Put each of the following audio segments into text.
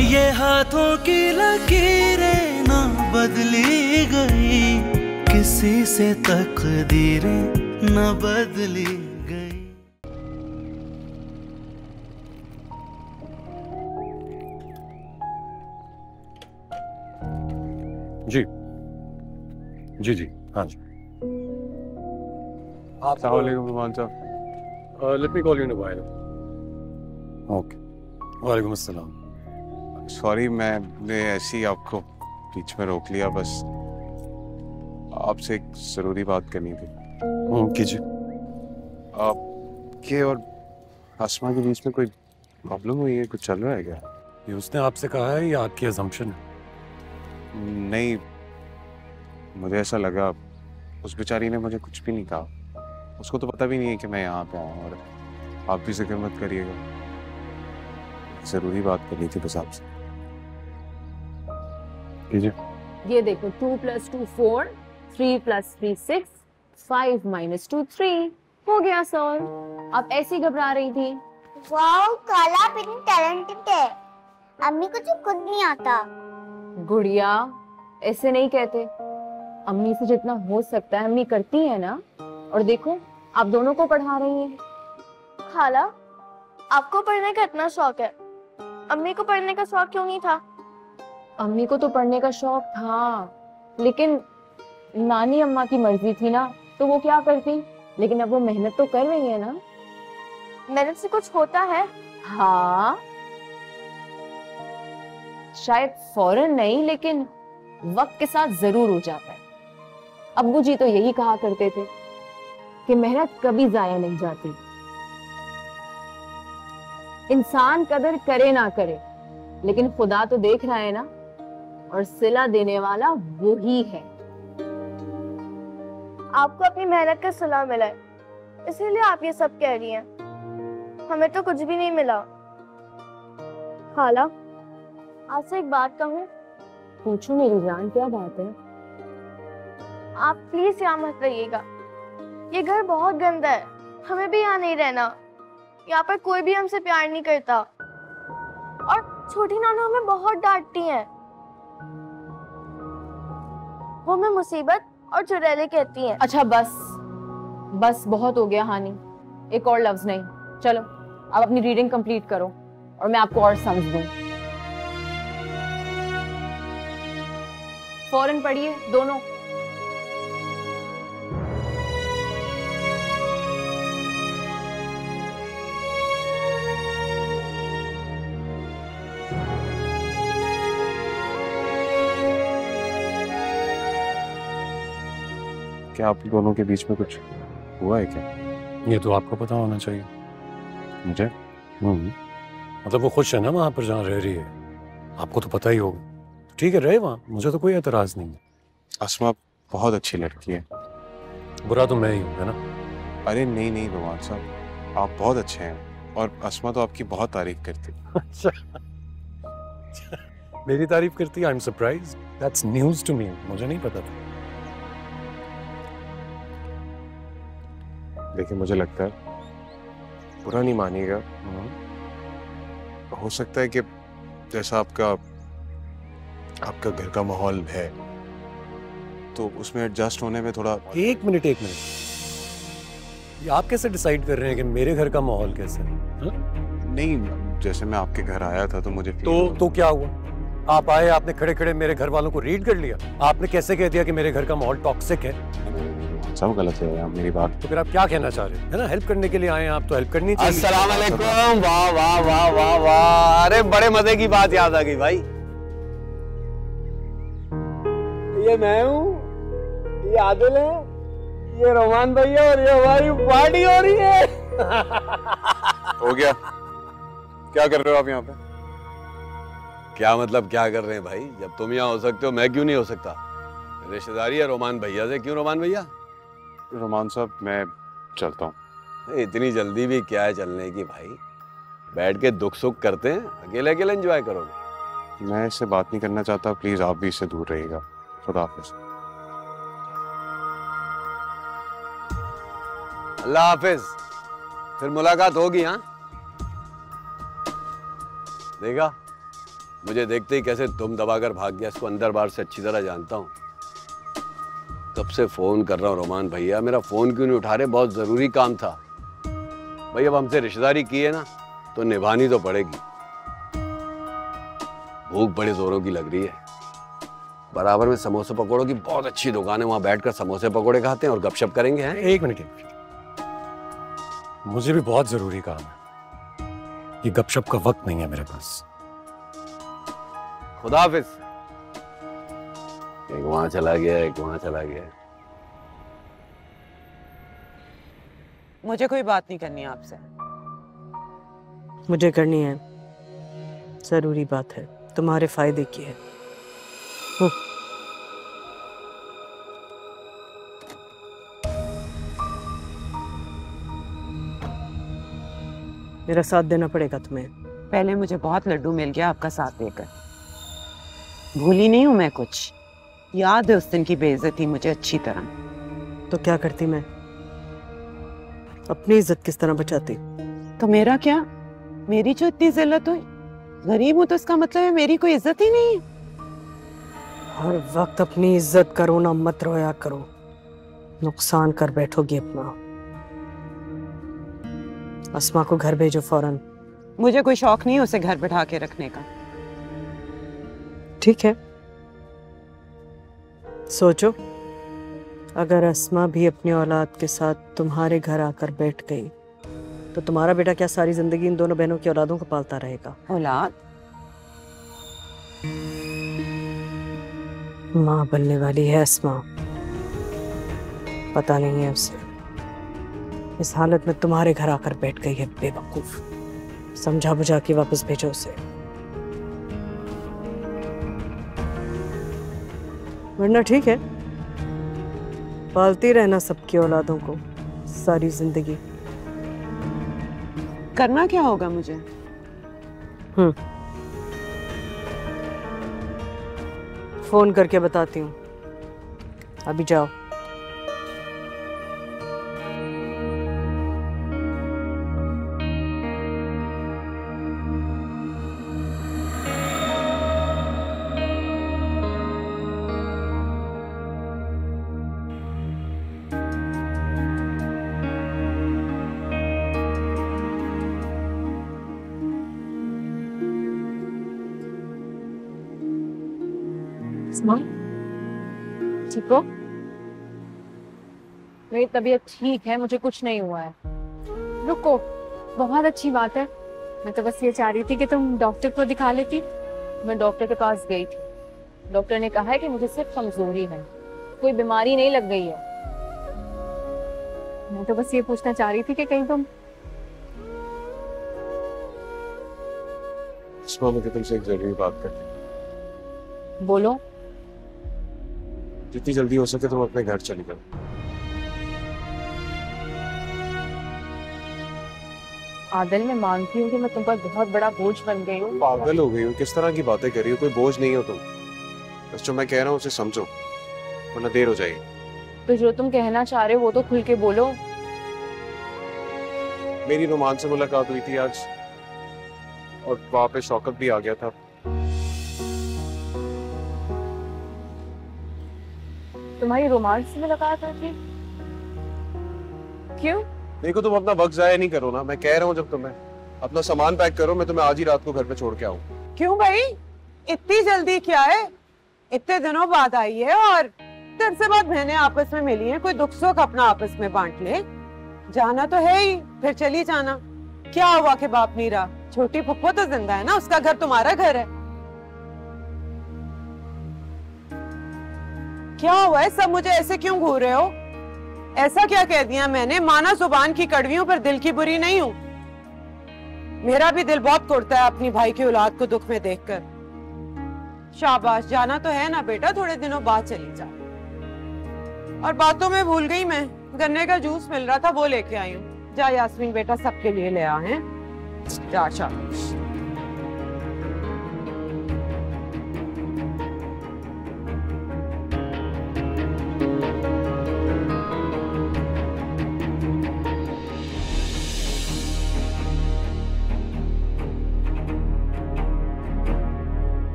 ये हाथों की लकीरें ना बदली गई, किसी से तकदीरें न बदली गई। जी जी जी हाँ जी। अस्सलाम वालेकुम रुमान साहब। Let me call you in a while. Okay. वालेकुम अस्सलाम। सॉरी मैंने ऐसे ही आपको बीच में रोक लिया, बस आपसे एक जरूरी बात करनी थी। कीजिए। आपके और आसमा के बीच में कोई प्रॉब्लम हुई है, कुछ चल रहा है क्या? ये उसने आपसे कहा है या आपकी असम्पशन है? नहीं, मुझे ऐसा लगा, उस बेचारी ने मुझे कुछ भी नहीं कहा। उसको तो पता भी नहीं है कि मैं यहाँ पे आया हूँ, और आप भी जिक्र मत करिएगा। जरूरी बात करनी थी बस आपसे। कीजिए। ये देखो 2 + 2 4, 3 + 3 6, 5 - 2 3 हो गया सॉल्व। आप ऐसे ही घबरा रही थी। वाओ, काला आप इतनी टैलेंटेड है। अम्मी को तो खुद नहीं आता। गुड़िया, ऐसे नहीं कहते। अम्मी से जितना हो सकता है अम्मी करती है ना। और देखो आप दोनों को पढ़ा रही हैं। खाला, आपको पढ़ने का इतना शौक है, अम्मी को पढ़ने का शौक क्यों नहीं था? अम्मी को तो पढ़ने का शौक था, लेकिन नानी अम्मा की मर्जी थी ना, तो वो क्या करती। लेकिन अब वो मेहनत तो कर रही है ना। मेहनत से कुछ होता है? हाँ, शायद फौरन नहीं, लेकिन वक्त के साथ जरूर हो जाता है। अब्बू जी तो यही कहा करते थे कि मेहनत कभी जाया नहीं जाती। इंसान कदर करे ना करे, लेकिन खुदा तो देख रहा है ना, और सिला देने वाला वो ही है। आपको अपनी मेहनत का सिला मिला है, इसीलिए आप ये सब कह रही हैं। हमें तो कुछ भी नहीं मिला। खाला, आपसे एक बात कहूँ? पूछो मेरी जान, क्या बात है? आप प्लीज यहाँ मत रहिएगा। ये घर बहुत गंदा है, हमें भी यहाँ नहीं रहना। यहाँ पर कोई भी हमसे प्यार नहीं करता, और छोटी नानू हमें बहुत डांटती हैं। वो हमें मुसीबत और चुड़ैले कहती हैं। अच्छा बस बस, बहुत हो गया हानि, एक और लफ्ज नहीं। चलो आप अपनी रीडिंग कंप्लीट करो और मैं आपको और समझ दूं। फौरन पढ़िए दोनों। क्या आप दोनों के बीच में कुछ हुआ है क्या? ये तो आपको पता होना चाहिए। मुझे? मतलब वो खुश है ना वहां पर जहाँ रह रही है, आपको तो पता ही होगा। ठीक है, रहे वहां, मुझे तो कोई एतराज नहीं है। अस्मा बहुत अच्छी लड़की है। बुरा तो मैं ही हूँ, है ना? अरे नहीं नहीं रुमान साहब, आप बहुत अच्छे हैं, और अस्मा तो आपकी बहुत तारीफ करती है। अच्छा, मेरी तारीफ करती है? I am surprised, that's news to me, मुझे नहीं पता था। देखिए मुझे लगता है, बुरा नहीं मानिएगा, हो सकता है कि जैसा आपका घर का माहौल है, तो उसमें एडजस्ट होने में थोड़ा। एक मिनट, ये आप कैसे डिसाइड कर रहे हैं कि मेरे घर का माहौल कैसा है? नहीं, जैसे मैं आपके घर आया था तो मुझे तो क्या हुआ? आप आए, आपने खड़े खड़े मेरे घर वालों को रीड कर लिया। आपने कैसे कह दिया कि मेरे घर का माहौल टॉक्सिक है? सब गलत है मेरी बात। तो फिर आप क्या कहना चाह रहे हैं? है ना, हेल्प करने के लिए आए हैं आप, तो हेल्प करनी चाहिए। अस्सलाम वालेकुम। वाह वाह वाह वाह वाह, अरे बड़े मजे की बात याद आ गई भाई। ये मैं हूँ, ये आदिल है, ये रोमान भैया, और ये हमारी पार्टी हो रही है। हो गया, क्या कर रहे हो आप यहाँ पे? क्या मतलब क्या कर रहे हैं भाई? जब तुम यहाँ हो सकते हो, मैं क्यों नहीं हो सकता? रिश्तेदारी है रोमान भैया से। क्यों रोमान भैया? रोमान साहब मैं चलता हूँ। इतनी जल्दी भी क्या है चलने की भाई? बैठ के दुख सुख करते हैं, अकेले अकेले एंजॉय करोगे। मैं इससे बात नहीं करना चाहता, प्लीज आप भी इससे दूर रहिएगा। खुदा हाफिज। अल्लाह हाफिज, फिर मुलाकात होगी। हाँ देखा, मुझे देखते ही कैसे दुम दबाकर भाग गया, इसको अंदर बाहर से अच्छी तरह जानता हूँ। कब से फोन कर रहा हूँ रोमान भैया, मेरा फोन क्यों नहीं उठा रहे? बहुत जरूरी काम था भाई। अब हमसे रिश्तेदारी की है ना तो निभानी तो पड़ेगी। भूख बड़े जोरों की लग रही है। बराबर में समोसे पकौड़ों की बहुत अच्छी दुकान है, वहां बैठकर समोसे पकौड़े खाते हैं और गपशप करेंगे। हैं? एक मिनट, मुझे भी बहुत जरूरी काम है। ये गपशप का वक्त नहीं है मेरे पास। खुदा हाफिज। एक वहां चला गया, एक वहां चला गया। मुझे कोई बात नहीं करनी आपसे। मुझे करनी है, जरूरी बात है, तुम्हारे फायदे की है। मेरा साथ देना पड़ेगा तुम्हें। पहले मुझे बहुत लड्डू मिल गया आपका साथ देकर, भूली नहीं हूं मैं कुछ। याद है उस दिन की बेइज्जती मुझे अच्छी तरह। तो क्या करती मैं? अपनी इज्जत किस तरह बचाती? तो मेरा क्या? मेरी जो इतनी जिल्लत हुई, गरीब हूं तो इसका मतलब है मेरी कोई इज्जत ही नहीं है। हर वक्त अपनी इज्जत करो ना, मत रोया करो, नुकसान कर बैठोगी अपना। अस्मा को घर भेजो फौरन। मुझे कोई शौक नहीं है उसे घर बैठा के रखने का। ठीक है, सोचो, अगर अस्मा भी अपनी औलाद के साथ तुम्हारे घर आकर बैठ गई तो तुम्हारा बेटा क्या सारी जिंदगी इन दोनों बहनों की औलादों को पालता रहेगा? औलाद? माँ बनने वाली है अस्मा, पता नहीं है उसे। इस हालत में तुम्हारे घर आकर बैठ गई है बेवकूफ। समझा बुझा के वापस भेजो उसे, वरना ठीक है पालती रहना सबकी औलादों को सारी जिंदगी। करना क्या होगा मुझे? फोन करके बताती हूँ, अभी जाओ। ठीक हो? मेरी तबीयत ठीक है, मुझे कुछ नहीं हुआ है। रुको, बहुत अच्छी बात है। मैं तो बस ये चाह रही थी कि तुम डॉक्टर को दिखा लेती। मैं डॉक्टर के पास गई थी, डॉक्टर ने कहा है कि मुझे सिर्फ कमजोरी है, कोई बीमारी नहीं लग गई है। मैं तो बस ये पूछना चाह रही थी कि कहीं तुम मुझे तुमसे एक जरूरी बात करनी। बोलो। जितनी जल्दी हो सके तुम अपने घर चली जाओ। आदल, मैं मानती हूँ कि मैं तुम पर बहुत बड़ा बोझ बन गई हूँ। पागल हो गई हो? किस तरह की बातें कर रही हो? कोई बोझ नहीं हो तुम। बस जो मैं कह रहा हूँ उसे समझो, वरना देर हो जाएगी। तो जो तुम कहना चाह रहे हो वो तो खुल के बोलो। मेरी रोमान से मुलाकात हुई थी आज, और वहां पे शौकत भी आ गया था। तुम्हारी रोमांस से मुलाकात हुई थी? क्यों? देखो, तुम अपना वक्त जाया नहीं करो ना। मैं कह रहा हूँ जब तुम्हें अपना सामान पैक करो, मैं तुम्हें आज ही रात को घर पे छोड़ के आऊँ। क्यों भाई, इतनी जल्दी क्या है? इतने दिनों बाद आई है और तेरे से बाद बहनें आपस में मिली हैं, कोई दुख सुख अपना आपस में बांट ले। जाना तो है ही, फिर चली जाना। क्या हुआ कि बाप नहीं रहा? छोटी फुप्पो तो जिंदा है ना, उसका घर तुम्हारा घर है। क्या हुआ है? सब मुझे ऐसे क्यों घूर रहे हो? ऐसा क्या कह दिया मैंने? माना जुबान की कड़वियों पर दिल की बुरी नहीं हूं। मेरा भी दिल बहुत टूटता है अपनी भाई की औलाद को दुख में देखकर। शाबाश, जाना तो है ना बेटा, थोड़े दिनों बाद चली जा। और बातों में भूल गई मैं, गन्ने का जूस मिल रहा था वो लेके आई हूँ। जा यास्मीन बेटा, सबके लिए ले आ हैं। जा शाबाश।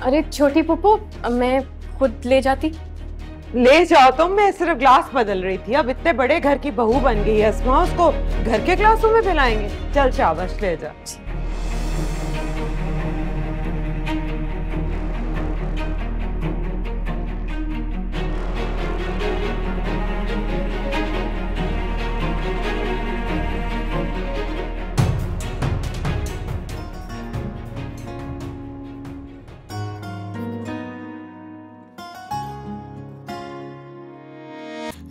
अरे छोटी पुप्पो, मैं खुद ले जाती। ले जाओ तुम, मैं सिर्फ ग्लास बदल रही थी। अब इतने बड़े घर की बहू बन गई है अस्मा, उसको घर के ग्लासों में पिलाएंगे? चल शाबाश, ले जा।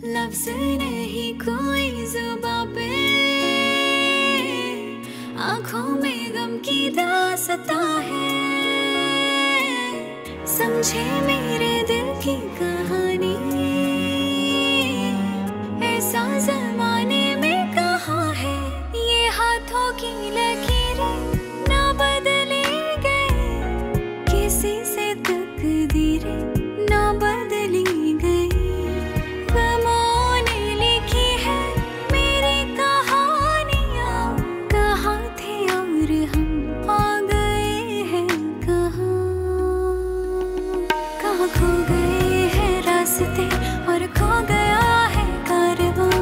लफ्ज़ नहीं कोई ज़ुबां पे, आँखों में गम की दास्तां है। समझे मेरे दिल की कहानी, ऐसा ज़माने में कहाँ है। ये हाथों की लकीरें ना बदली गई, किसी से तकदीरें ना बदली गई। और खो गया है कारवां,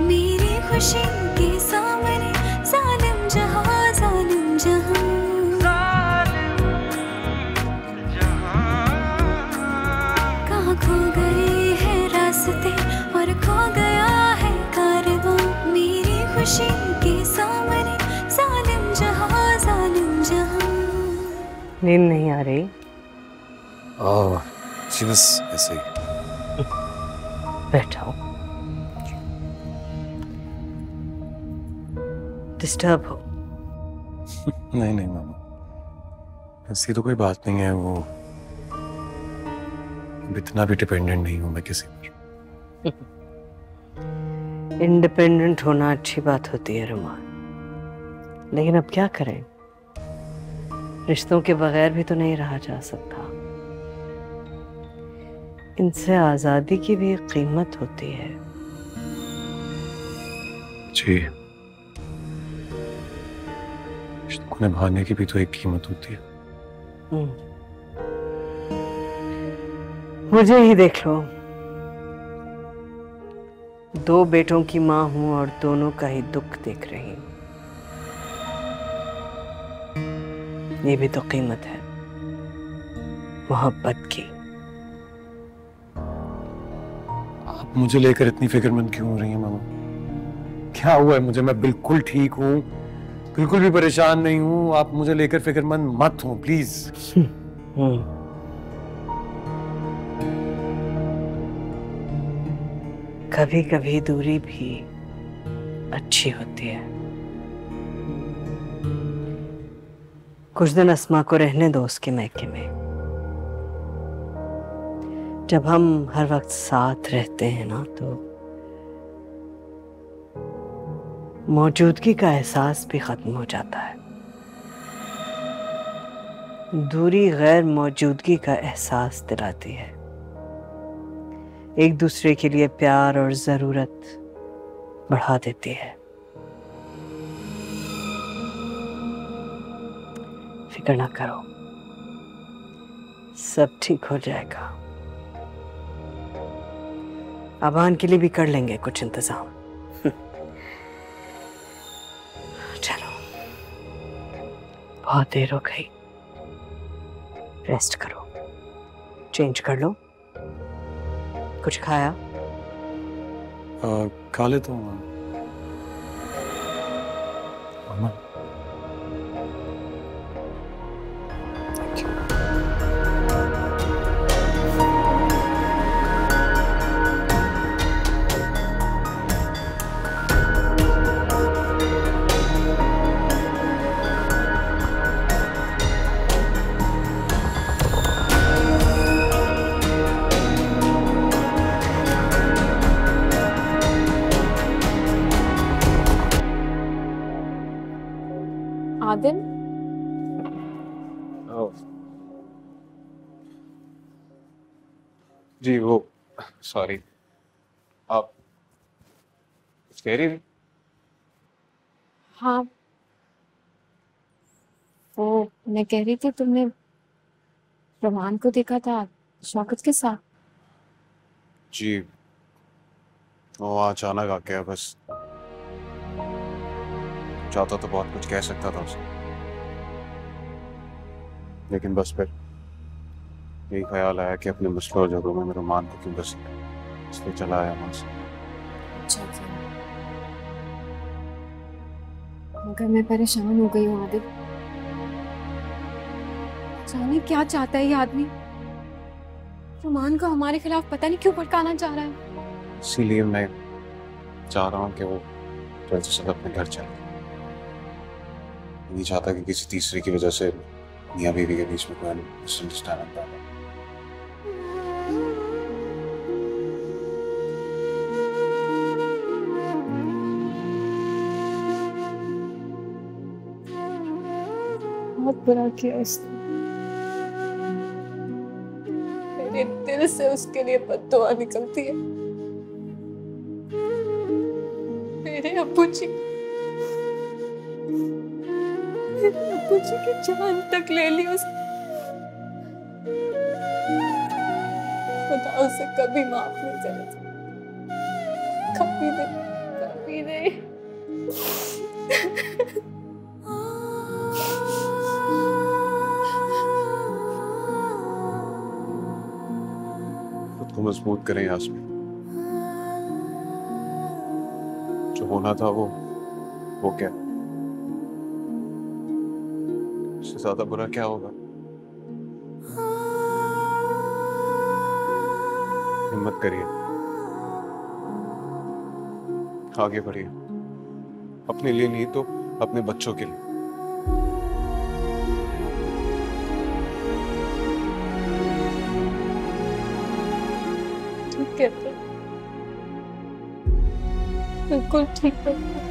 मेरी खुशी के सामने जालिम जहां, जालिम जहां। कहाँ खो गए हैं रास्ते और खो गया है कारवां, मेरी खुशी के सामने जालिम जहां, जालिम जहां। नींद नहीं आ रही? जी बस ऐसे ही। बैठाओ। डिस्टर्ब हो? नहीं नहीं मामा, ऐसी तो कोई बात नहीं है। वो अब इतना भी डिपेंडेंट नहीं हूं मैं किसी पर। इंडिपेंडेंट होना अच्छी बात होती है रुमान, लेकिन अब क्या करें, रिश्तों के बगैर भी तो नहीं रहा जा सकता। इनसे आजादी की भी एक कीमत होती है। जी, रिश्तों को निभाने की भी तो एक कीमत होती है। मुझे ही देख लो, 2 बेटों की माँ हूं और दोनों का ही दुख देख रही हूं। ये भी तो कीमत है मोहब्बत की। आप मुझे लेकर इतनी फिक्रमंद क्यों हो रही हैं मामा? क्या हुआ है मुझे? मैं बिल्कुल ठीक हूँ, बिल्कुल भी परेशान नहीं हूँ। आप मुझे लेकर फिक्रमंद मत हो प्लीज। कभी कभी दूरी भी अच्छी होती है। कुछ दिन अस्मा को रहने दो उसके मैके में। जब हम हर वक्त साथ रहते हैं ना, तो मौजूदगी का एहसास भी खत्म हो जाता है। दूरी गैर मौजूदगी का एहसास दिलाती है। एक दूसरे के लिए प्यार और जरूरत बढ़ा देती है। फिक्र ना करो, सब ठीक हो जाएगा। अबान के लिए भी कर लेंगे कुछ इंतजाम। चलो, बहुत देर हो गई, रेस्ट करो, चेंज कर लो। कुछ खाया? खा लेता हूँ मामा। आदिल, जी वो सॉरी, आप कह रही थी? हाँ मैं कह रही थी तुमने रोमान को देखा था शौकत के साथ? जी, वो अचानक आ गया बस। चाहता तो बहुत कुछ कह सकता था उसे, लेकिन बस फिर यही ख्याल आया कि अपने मसलों और झगड़ों में मेरे मान को क्यों बस, इसलिए चला आया वहां से। अच्छा मगर मैं परेशान हो गई हूँ आदिल। जाने क्या चाहता है ये आदमी। रोमान को हमारे खिलाफ पता नहीं क्यों भड़काना चाह रहा है। इसीलिए मैं चाह रहा हूँ कि वो जल्द से जल्द अपने घर चले। नहीं चाहता कि किसी तीसरे की वजह से मियां बीवी के बीच में कोई मिसअंडरस्टैंडिंग पैदा हो। बहुत बुरा किया उसने। मेरे दिल से उसके लिए बद्दुआ निकलती है। मेरे अब्बू जी की जान तक ले ली उसने। खुदा उसे कभी माफ नहीं करेगा, कभी नहीं, कभी नहीं। खुद को मजबूत करें यास्मीन। जो होना था वो क्या, इससे ज्यादा बुरा क्या होगा। हिम्मत करिए, आगे बढ़िए, अपने लिए नहीं तो अपने बच्चों के लिए। ठीक कहते, बिल्कुल ठीक कहते।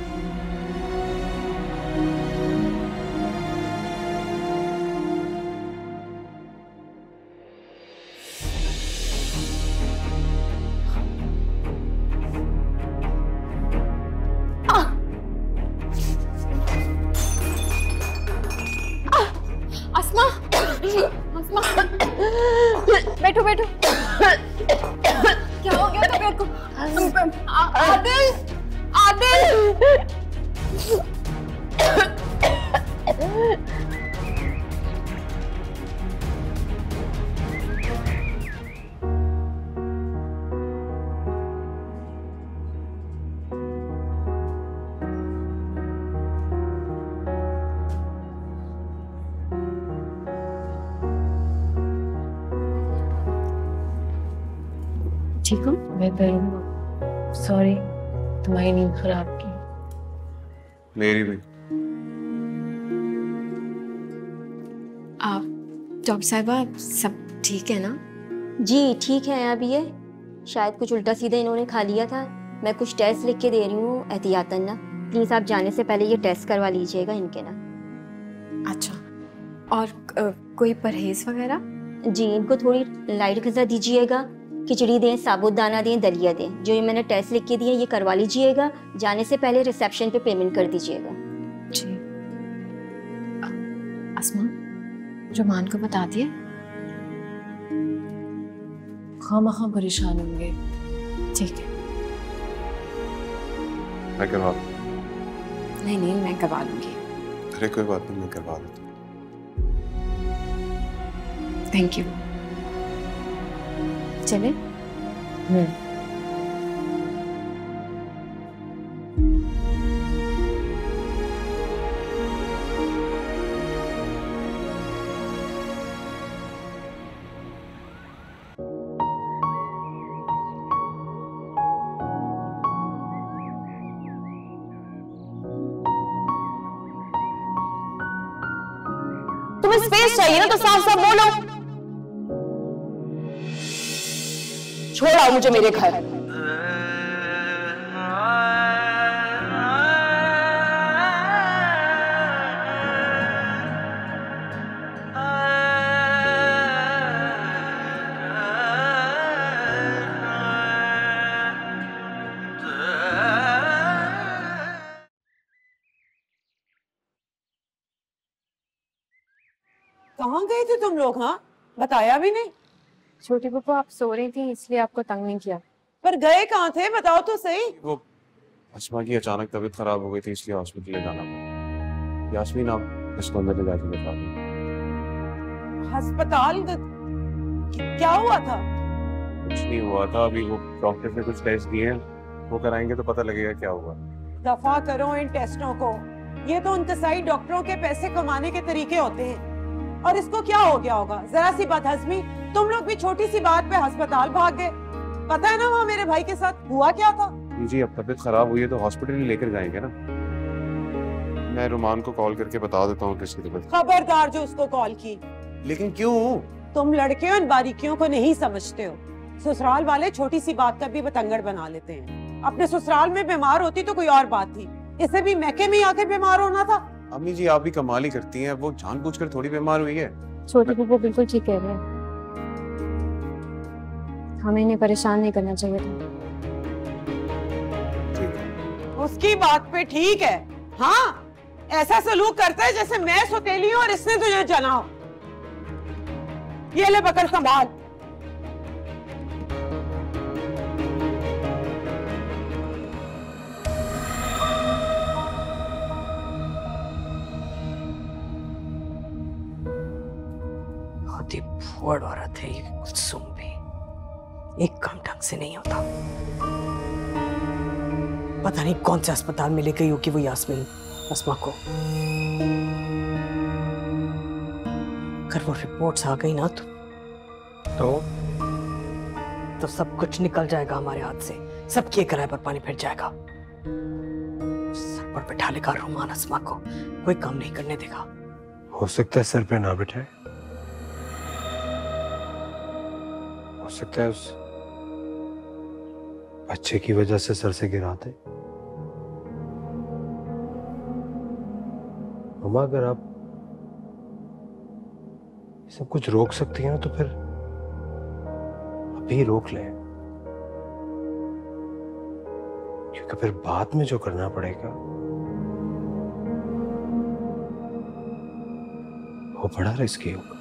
बैठो बैठो। क्या हो गया तबीयत को? आदिल, आदिल। ठीक हो? बेहतर हूँ। सॉरी तुम्हारी नींद खराब की। मेरी भी। आप डॉक्टर साहिबा सब ठीक है ना? जी ठीक है अभी ये शायद कुछ उल्टा सीधा इन्होंने खा लिया था। मैं कुछ टेस्ट लिख के दे रही हूँ एहतियातन ना। प्लीज़ आप जाने से पहले ये टेस्ट करवा लीजिएगा इनके ना। अच्छा, और कोई परहेज वगैरह? जी इनको थोड़ी लाइट ग़िज़ा दीजिएगा। खिचड़ी दें, साबुदाना दें, दलिया दें। जो ये मैंने टेस्ट लिख के दिए ये करवा लीजिएगा। जाने से पहले रिसेप्शन पे पेमेंट कर दीजिएगा। जी। अस्मा, रोमान को बता दिए? खामखा परेशान होंगे। ठीक है, मैं करवा। नहीं नहीं मैं करवा लूंगी। अरे कोई बात नहीं, मैं करवा देता हूँ। Thank you. चले? तुम्हें स्पेस चाहिए ना तो साफ साफ बोलो। छोड़ो मुझे मेरे घर। कहाँ गए थे तुम लोग? हाँ, बताया भी नहीं। छोटी पप्पू आप सो रही थी इसलिए आपको तंग नहीं किया। पर गए कहाँ थे, बताओ तो सही। वो अस्मा की अचानक तबीयत खराब हो गई थी इसलिए हॉस्पिटल ले जाना पड़ा। यास्मीन आप इसको अंदर ले जाके बता दो। अस्पताल क्या हुआ था? कुछ नहीं हुआ था, अभी वो डॉक्टर ने कुछ टेस्ट दिए हैं, वो कराएंगे तो पता लगेगा क्या हुआ। दफा करो इन टेस्टों को, ये तो इंतज़ाई डॉक्टरों के पैसे कमाने के तरीके होते हैं। और इसको क्या हो गया होगा? जरा सी बात हजमी, तुम लोग भी छोटी सी बात पे अस्पताल भाग गए। पता है ना वहाँ मेरे भाई के साथ हुआ क्या था? जी अब तबीयत खराब हुई है तो हॉस्पिटल ही लेकर जाएंगे ना। मैं रुमान को कॉल करके बता देता हूँ किसकी तबीयत। खबरदार जो उसको कॉल की। लेकिन क्यों? तुम लड़के उन बारीकियों को नहीं समझते हो। ससुराल वाले छोटी सी बात का भी बतंगड़ बना लेते हैं। अपने ससुराल में बीमार होती तो कोई और बात थी, इसे भी मैके में आके बीमार होना था। अम्मी जी आप भी कमाल ही करती हैं, वो जानबूझकर थोड़ी बीमार हुई है। छोटी पप्पू बिल्कुल ठीक कह रहे हैं, हमें इन्हें परेशान नहीं करना चाहिए था। उसकी बात पे ठीक है। हाँ, ऐसा सलूक करता है जैसे मैं सौतेली हूँ और इसने तुझे जना हो। ये ले पकड़ संभाल। बहुत ही फुअड़ औरत है ये कुलसुम भी, एक काम ढंग से नहीं होता। पता नहीं कौन से अस्पताल में ले गई होगी वो यास्मीन अस्मा को। अगर वो रिपोर्ट्स आ गई ना तो सब कुछ निकल जाएगा हमारे हाथ से, सब किए किराए पर पानी फिर जाएगा। सर पर बैठा लेगा रुमान अस्मा को, कोई काम नहीं करने देगा। हो सकता है सर पे ना बैठाए, हो सकता है उस बच्चे की वजह से सर से गिराते। मम्मा अगर आप सब कुछ रोक सकती हैं तो फिर अभी रोक लें, क्योंकि फिर बाद में जो करना पड़ेगा वो बड़ा रिस्की होगा।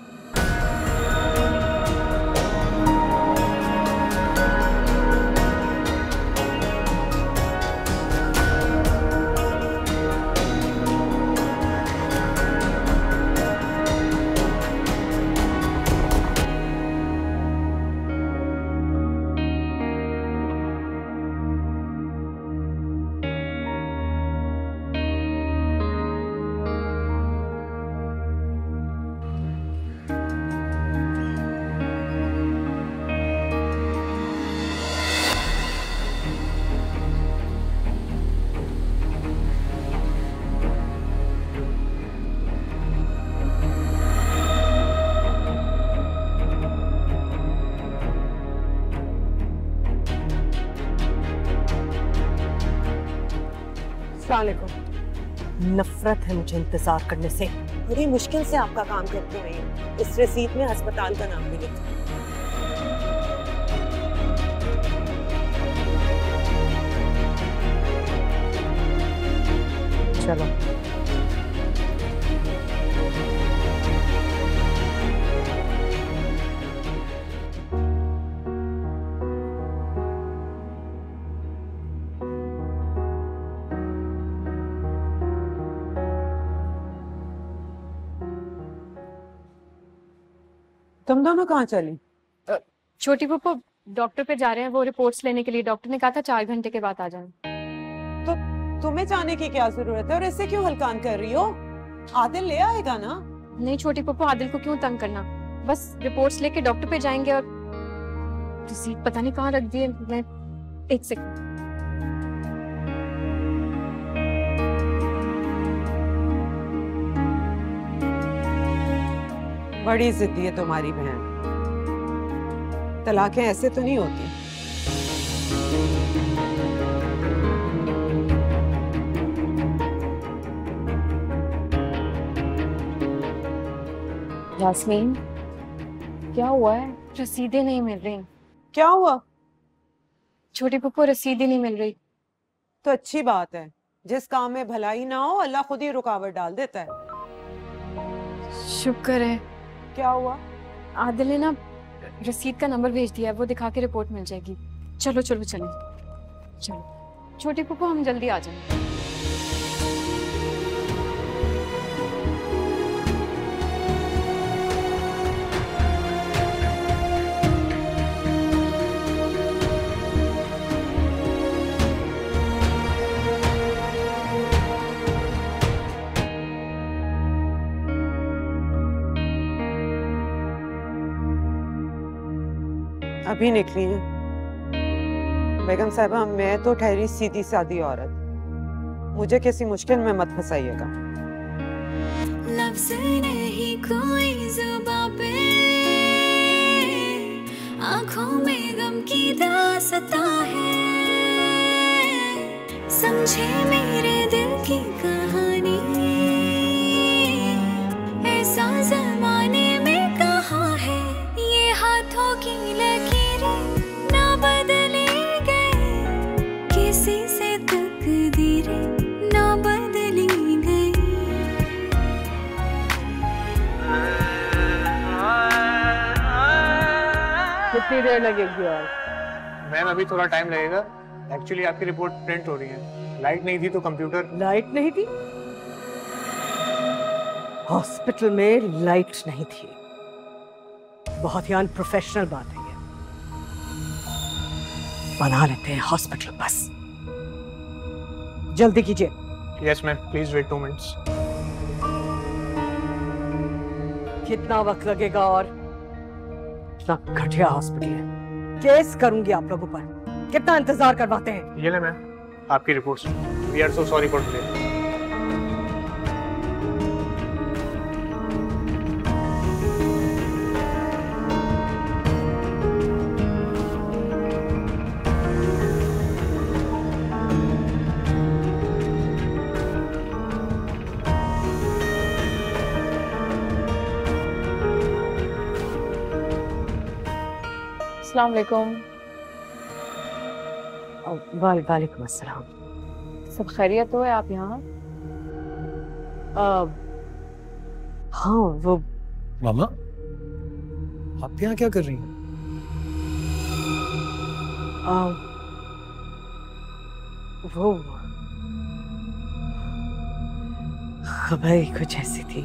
नफरत है मुझे इंतजार करने से। बड़ी मुश्किल से आपका काम करती रही हूँ। इस रसीद में अस्पताल का नाम भी लिखा। चलो तुम दोनों कहाँ चली? छोटी पप्पू डॉक्टर पे जा रहे हैं, वो रिपोर्ट्स लेने के लिए। डॉक्टर ने कहा था 4 घंटे के बाद आ जाना। तो तुम्हें जाने की क्या जरूरत है और इससे क्यों हलकान कर रही हो? आदिल ले आएगा ना। नहीं छोटी पप्पू, आदिल को क्यों तंग करना, बस रिपोर्ट्स लेके डॉक्टर पे जाएंगे। और रसीद पता नहीं कहाँ रख दी है। मैं 1 सेकंड। बड़ी जिद्दी है तुम्हारी बहन। तलाकें ऐसे तो नहीं होती। यास्मीन क्या हुआ है? रसीदें नहीं मिल रही। क्या हुआ? छोटी पप्पू रसीद ही नहीं मिल रही। तो अच्छी बात है, जिस काम में भलाई ना हो अल्लाह खुद ही रुकावट डाल देता है। शुक्र है क्या हुआ? आदिल ने ना रसीद का नंबर भेज दिया है, वो दिखा के रिपोर्ट मिल जाएगी। चलो चलो चलो चलो छोटी पुप्पो, हम जल्दी आ जाएंगे। अभी निकली है बेगम साहिबा। मैं तो ठहरी सीधी सादी औरत, मुझे किसी मुश्किल में मत फंसाइएगा। लफ्ज़ नहीं कोई ज़ुबां पे, आँखों में गम की दास्तां है। समझे मेरे दिल की कहानी, ऐसा ज़माने में कहाँ है। ये हाथों की लकीरें ना बदली गई, किसी से तकदीरें ना बदली गई। कितनी देर लगेगी? और मैम अभी थोड़ा टाइम लगेगा। एक्चुअली आपकी रिपोर्ट प्रिंट हो रही है, लाइट नहीं थी तो कंप्यूटर। लाइट नहीं थी? हॉस्पिटल में लाइट नहीं थी? बहुत ही अनप्रोफेशनल बात है ये। बना लेते हैं हॉस्पिटल बस। जल्दी कीजिए। Yes ma'am, please wait 2 minutes. कितना वक्त लगेगा? और इतना घटिया हॉस्पिटल है, केस करूंगी आप लोगों पर। कितना इंतजार करवाते हैं? ये ले मैम आपकी reports. We are so sorry for today. अस्सलाम वालेकुम। वालेकुम अस्सलाम। सब खैरियत हो? है आप यहाँ? हाँ वो मामा, आप यहाँ क्या कर रही हैं? वो खबर ही कुछ ऐसी थी।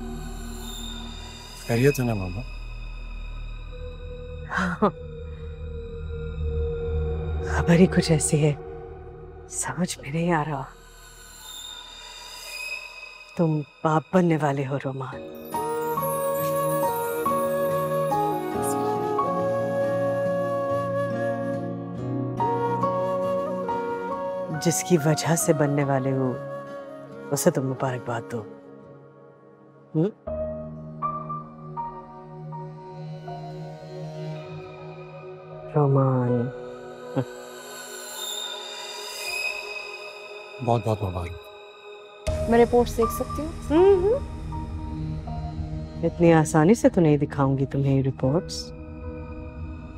खैरियत है ना मामा? खबर ही कुछ ऐसी है, समझ में नहीं आ रहा। तुम बाप बनने वाले हो रोमान। जिसकी वजह से बनने वाले हो उसे तुम मुबारकबाद दो। रोमान बहुत बहुत मुबारक। मैं रिपोर्ट्स देख सकती हूँ? इतनी आसानी से तो नहीं दिखाऊंगी तुम्हें ये रिपोर्ट्स।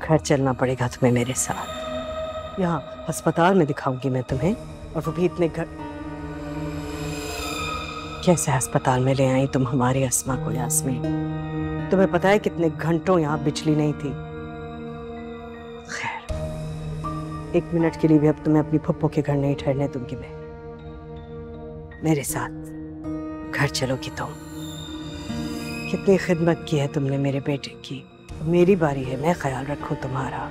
घर चलना पड़ेगा तुम्हें मेरे साथ। यहाँ अस्पताल में दिखाऊंगी मैं तुम्हें, और वो भी इतने घर। कैसे अस्पताल में ले आई तुम हमारी अस्मा को यास्मीन? तुम्हें पता है कितने घंटों यहाँ बिजली नहीं थी? खैर, 1 मिनट के लिए भी अब तुम्हें अपनी फुप्पो के घर नहीं ठहरने दूंगी मैं। मेरे साथ घर चलोगी तुम। कितनी खिदमत की है तुमने मेरे बेटे की। मेरी बारी है, मैं ख्याल रखूं तुम्हारा।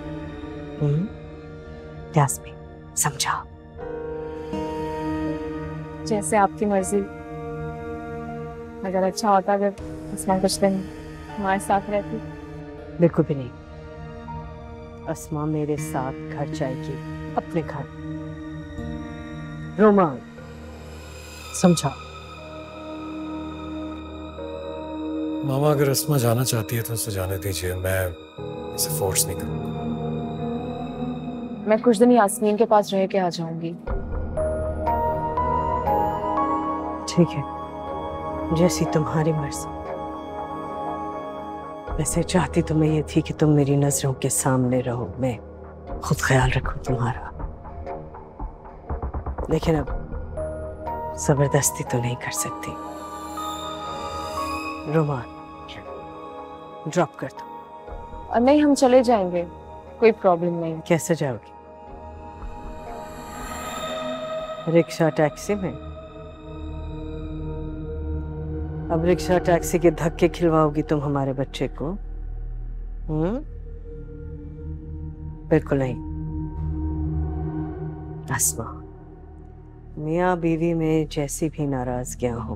यास्मीन, समझा? जैसे आपकी मर्जी। अगर अच्छा होता अगर अस्मा कुछ दिन हमारे साथ रहती। बिल्कुल भी नहीं। अस्मा मेरे साथ घर जाएगी, अपने घर। रोमान, समझा? मामा अगर अस्मा जाना चाहती है तो उसे जाने दीजिए, मैं इसे फोर्स नहीं करूंगा। मैं कुछ दिन यास्मीन के पास रह के आ जाऊंगी। ठीक है, जैसी तुम्हारी मर्जी। वैसे चाहती तो मैं ये थी कि तुम मेरी नजरों के सामने रहो, मैं खुद ख्याल रखूं तुम्हारा। लेकिन अब जबरदस्ती तो नहीं कर सकती। रोमान, ड्रॉप कर दो। और नहीं, हम चले जाएंगे, कोई प्रॉब्लम नहीं। कैसे जाओगी? रिक्शा टैक्सी में? अब रिक्शा टैक्सी के धक्के खिलवाओगी तुम हमारे बच्चे को? बिल्कुल नहीं। अस्मा, मियाँ बीवी में जैसी भी नाराजगियां हो,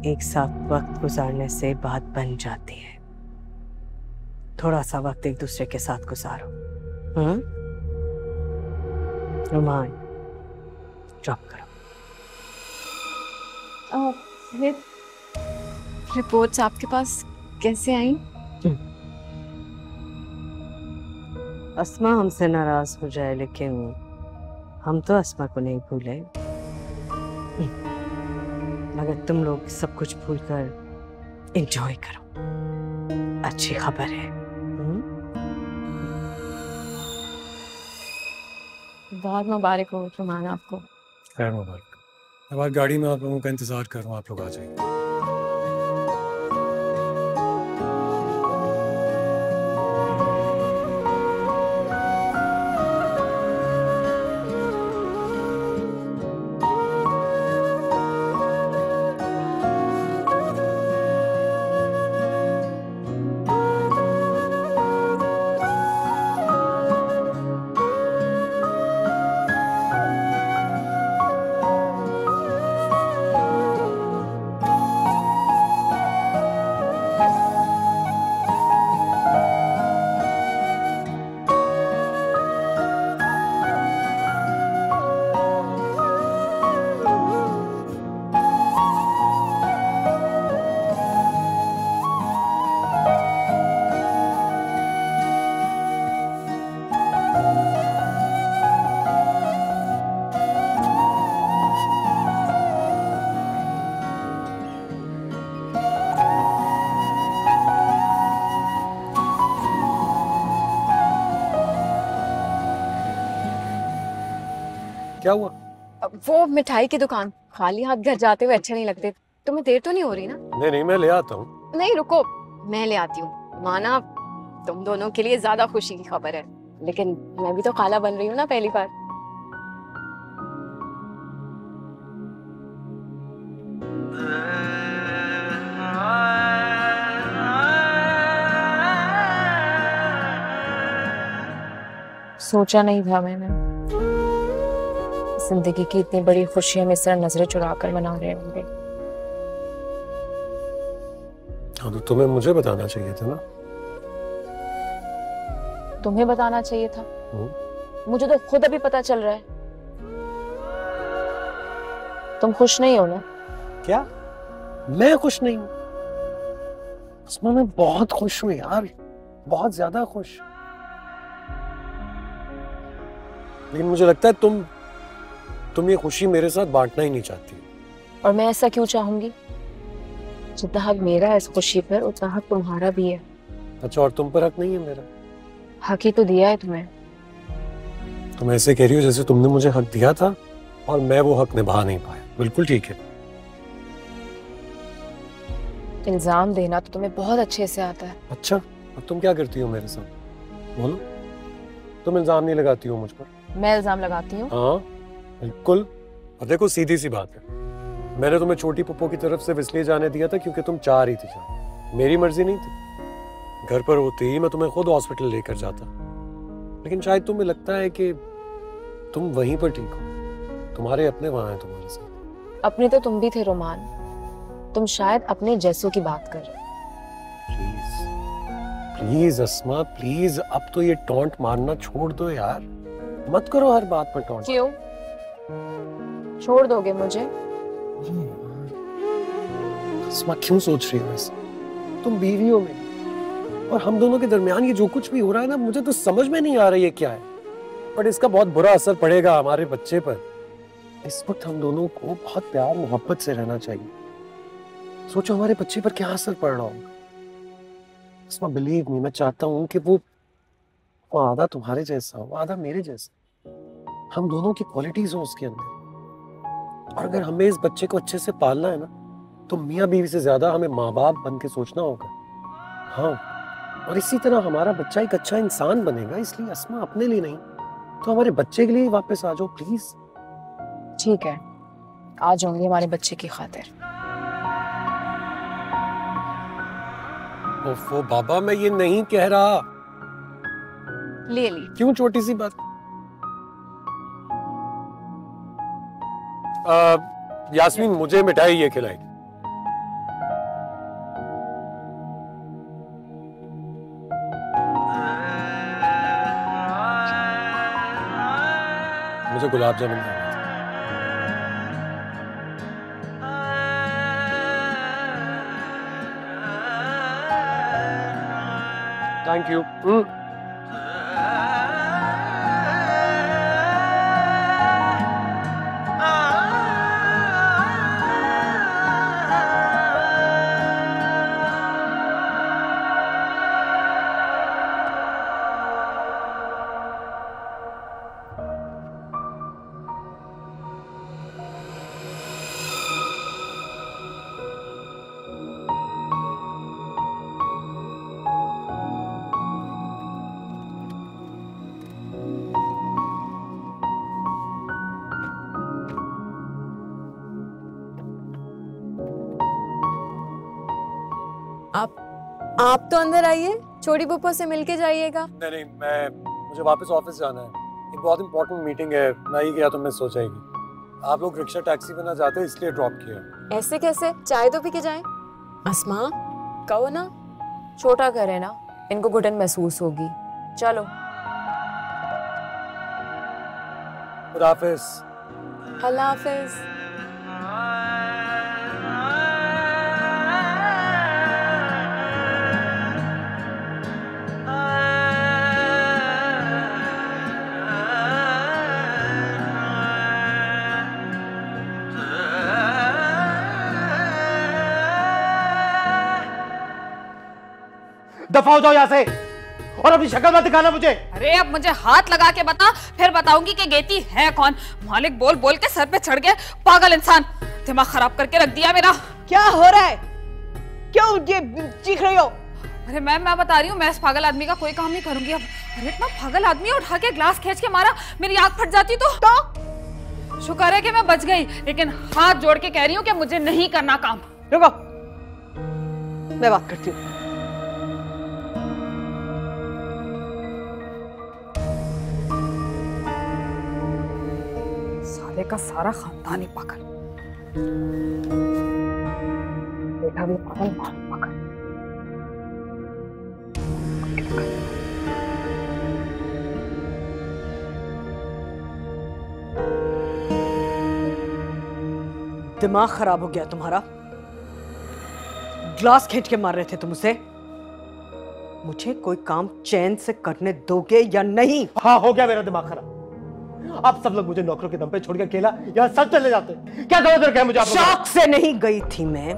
एक साथ वक्त गुजारने से बात बन जाती है। थोड़ा सा वक्त एक दूसरे के साथ गुजारो। रोमान, ड्रॉप करो। रिपोर्ट्स आपके पास कैसे आई? अस्मा हमसे नाराज हो जाए, लेकिन हम तो अस्मा को नहीं भूले। मगर तुम लोग सब कुछ भूलकर एंजॉय करो, अच्छी खबर है। बहुत मुबारक हो रुमान आपको। खैर मुबारक। मैं बाहर गाड़ी में आप लोगों का इंतजार कर रहा हूँ, आप लोग आ जाइए। क्या हुआ? वो मिठाई की दुकान, खाली हाथ घर जाते हुए अच्छे नहीं लगते। तुम्हें देर तो नहीं हो रही ना? नहीं नहीं, मैं ले आता हूँ। नहीं रुको, मैं ले आती हूँ। माना तुम दोनों के लिए ज्यादा खुशी की खबर है, लेकिन मैं भी तो खाला बन रही हूँ ना पहली बार। सोचा नहीं था मैंने जिंदगी की इतनी बड़ी खुशी हम इस तरह नजरें चुरा कर मना रहे होंगे। हाँ तो तुम्हें मुझे बताना चाहिए था ना। तुम्हें बताना चाहिए था? मुझे तो खुद अभी पता चल रहा है। तुम खुश नहीं हो ना? क्या? मैं खुश नहीं हूँ? अस्मा, मैं बहुत खुश हूँ यार, बहुत ज्यादा खुश। लेकिन मुझे लगता है तुम ये खुशी मेरे साथ बांटना ही नहीं चाहती। और मैं ऐसा क्यों चाहूंगी? जितना हक मेरा है इस खुशी पर, उतना हक तुम्हारा भी है। अच्छा, और तुम पर हक नहीं है मेरा? हक ही तो दिया है तुम्हें। तुम ऐसे कह रही हो जैसे तुमने मुझे हक दिया था और मैं वो हक निभा नहीं पाया। बिल्कुल ठीक है। इल्जाम देना तो तुम्हें बहुत अच्छे से आता है। अच्छा, और तुम क्या करती हो मेरे साथ? बोलो। तुम इल्जाम नहीं लगाती हो मुझ पर? मैं इल्जाम लगाती हूँ? हाँ बिल्कुल। और देखो, सीधी सी बात है, मैंने तुम्हें छोटी पप्पो की तरफ से इसलिए जाने दिया था क्योंकि तुम चाह रही थी जाने, मेरी मर्जी नहीं थी। घर पर होती ही मैं तुम्हें खुद हॉस्पिटल लेकर जाता, लेकिन शायद तुम्हें लगता है कि तुम वहीं पर ठीक हो, तुम्हारे अपने वहां हैं तुम्हारे साथ। अपने तो तुम भी थे रोमान, तुम शायद अपने जैसों की बात कर रहे हो। प्लीज अस्मा, प्लीज, अब तो ये टॉन्ट मारना छोड़ दो यार, मत करो हर बात पर टॉन्ट। क्यों छोड़ दोगे मुझे? अस्मा, क्यों सोच रही हो ऐसे? तुम बीवी हो मेरी, और हम दोनों के दरमियान ये जो कुछ भी हो रहा है ना, मुझे तो समझ में नहीं आ रहा ये क्या है, बट इसका बहुत बुरा असर पड़ेगा हमारे बच्चे पर। इस वक्त हम दोनों को बहुत प्यार मोहब्बत से रहना चाहिए। सोचो हमारे बच्चे पर क्या असर पड़ रहा होगा। अस्मा, बिलीव मी, मैं चाहता हूँ कि वो आधा तुम्हारे जैसा हो, आधा मेरे जैसा। हम दोनों की क्वालिटीज हो उसके अंदर, और अगर हमें इस बच्चे को अच्छे से पालना है ना, तो मियाँ बीवी से ज्यादा हमें माँ बाप बन के सोचना होगा। हाँ, और इसी तरह हमारा बच्चा एक अच्छा इंसान बनेगा, इसलिए अस्मा अपने लिए नहीं तो हमारे बच्चे के लिए वापस आ जाओ प्लीज। ठीक है, आ जाऊंगी हमारे बच्चे की खातिर। ओफो बाबा, मैं ये नहीं कह रहा। ले ली। क्यों छोटी सी बात? यास्मीन मुझे मिठाई ये खिलाएगी। मुझे गुलाब जामुन खाना। Thank you. आप तो अंदर आइए, छोटी पप्पो से मिलके जाइएगा। नहीं, मुझे वापस ऑफिस जाना है, एक बहुत इंपॉर्टेंट मीटिंग है, नहीं गया तो मैं सोचेगी। आप लोग रिक्शा टैक्सी में ना जाते इसलिए ड्रॉप किया। ऐसे कैसे? चाय तो पी के जाएं। अस्मा कहो ना, छोटा घर है ना, इनको घुटन महसूस होगी। चलो। खुदा हाफिज। अल्लाह हाफिज। दफा हो जाओ यहाँ से और अपनी शक्ल मत दिखाना मुझे। अरे अब मुझे हाथ लगा के बता, फिर बताऊंगी कि गेती है कौन। मालिक बोल बोल के सर पे चढ़ गया, पागल इंसान, दिमाग खराब करके रख दिया मेरा। क्या हो रहा है? क्यों ये चीख रही हो? अरे मैम मैं बता रही हूँ, मैं इस पागल आदमी का कोई काम नहीं करूंगी अब। अरे इतना पागल आदमी उठा के ग्लास खींच के मारा, मेरी आंख फट जाती तो शुक्र है कि मैं बच गई, लेकिन हाथ जोड़ के कह रही हूँ कि मुझे नहीं करना काम। रुको, मैं बात करती हूँ। साले का सारा खानदान ही पागल, बेटा भी पागल, मां भी पागल। दिमाग खराब हो गया तुम्हारा? ग्लास खींच के मार रहे थे तुम उसे? मुझे कोई काम चैन से करने दोगे या नहीं? हाँ, हो गया मेरा दिमाग खराब। आप सब लोग मुझे नौकरों के दम पे छोड़ के अकेला यहाँ सब चले जाते। क्या जरूरत रखा है मुझे? शौक से नहीं गई थी मैं,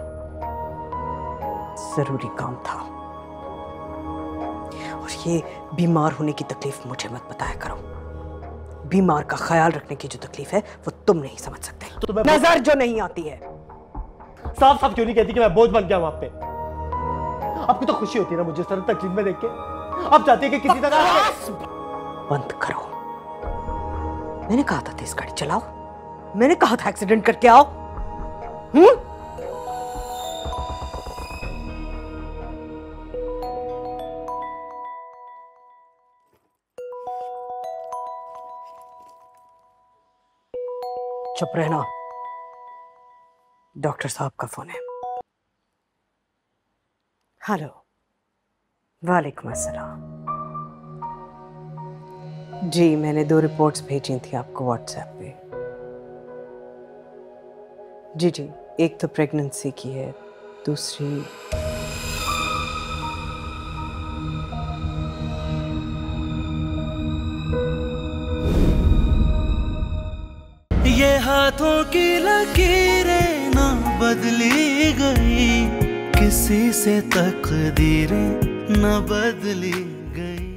जरूरी काम था। और ये बीमार होने की तकलीफ मुझे मत बताया करो। बीमार का ख्याल रखने की जो तकलीफ है वो तुम नहीं समझ सकते। तो नजर जो नहीं आती है। साफ साफ क्यों नहीं कहती कि मैं बोझ बन गया वहां पे? आपको तो खुशी होती है ना मुझे इस तरह तकलीफ में देख के? आप चाहती है कि किसी तरह बंद करो। मैंने कहा था तेज गाड़ी चलाओ, मैंने कहा था एक्सीडेंट करके आओ। चुप रहना, डॉक्टर साहब का फोन है। हेलो, वालेकुम अस्सलाम। जी, मैंने 2 रिपोर्ट्स भेजी थी आपको व्हाट्सएप पे। जी जी, एक तो प्रेगनेंसी की है, दूसरी ये हाथों की लकीरें ना बदली गई, किसी से तकदीरें न बदली गई।